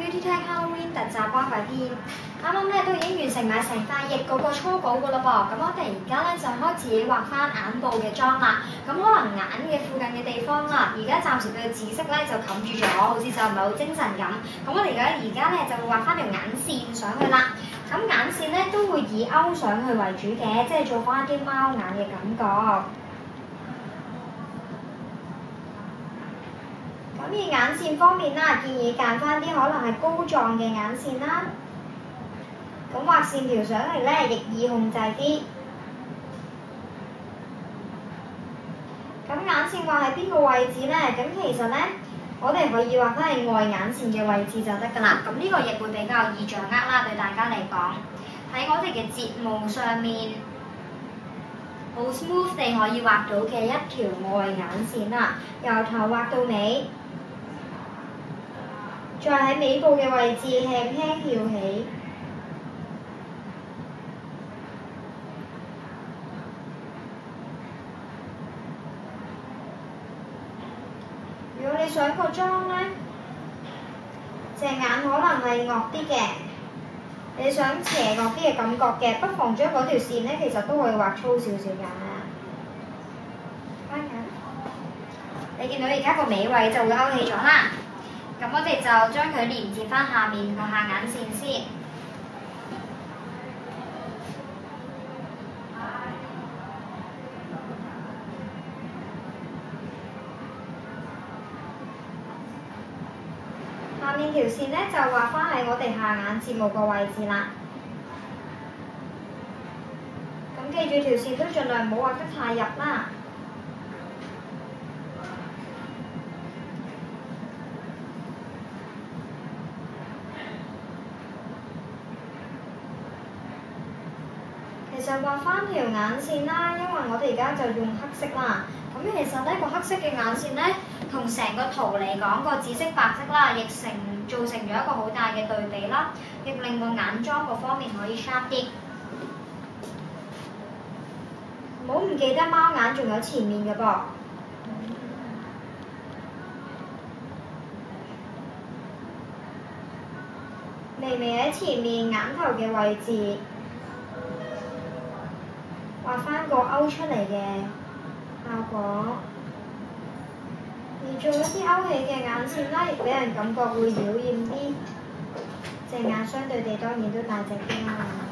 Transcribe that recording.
Beauty Tech Halloween 特集關懷篇，啱啱咧都已經完成埋成塊翼嗰個初稿噶啦噃，咁我哋而家咧就開始畫翻眼部嘅妝啦。咁可能眼嘅附近嘅地方啦，而家暫時佢嘅紫色咧就冚住咗，好似就唔係好精神咁。咁我哋而家咧就會畫翻條眼線上去啦。咁眼線咧都會以勾上去為主嘅，即係做翻一啲貓眼嘅感覺。咁而眼線方面啦，建議揀翻啲可能係膏狀嘅眼線啦。咁畫線條上嚟咧，亦易控制啲。咁眼線畫喺邊個位置咧？咁其實咧，我哋可以畫翻係外眼線嘅位置就得㗎啦。咁呢個亦會比較易掌握啦，對大家嚟講。喺我哋嘅睫毛上面，好 smooth 地可以畫到嘅一條外眼線啦，由頭畫到尾。再喺尾部嘅位置輕輕翹起。如果你想個妝咧，隻眼可能係惡啲嘅，你想邪惡啲嘅感覺嘅，不妨將嗰條線咧，其實都可以畫粗少少㗎。開眼，你見到而家個尾位就會勾起咗啦。咁我哋就將佢連接翻下面個下眼線先。下面條線咧就畫翻喺我哋下眼睫毛個位置啦。咁記住條線都盡量唔好畫得太入啦。其實畫翻條眼線啦，因為我哋而家就用黑色啦。咁其實呢個黑色嘅眼線咧，同成個圖嚟講個紫色白色啦，亦造成咗一個好大嘅對比啦，亦令個眼妝嗰方面可以 sharp 啲。唔好唔記得貓眼仲有前面嘅噃。微微喺前面眼頭嘅位置。畫翻個勾出嚟嘅效果，而做一啲勾起嘅眼線啦，亦俾人感覺會妖豔啲，隻眼相對地當然都大隻啲啦。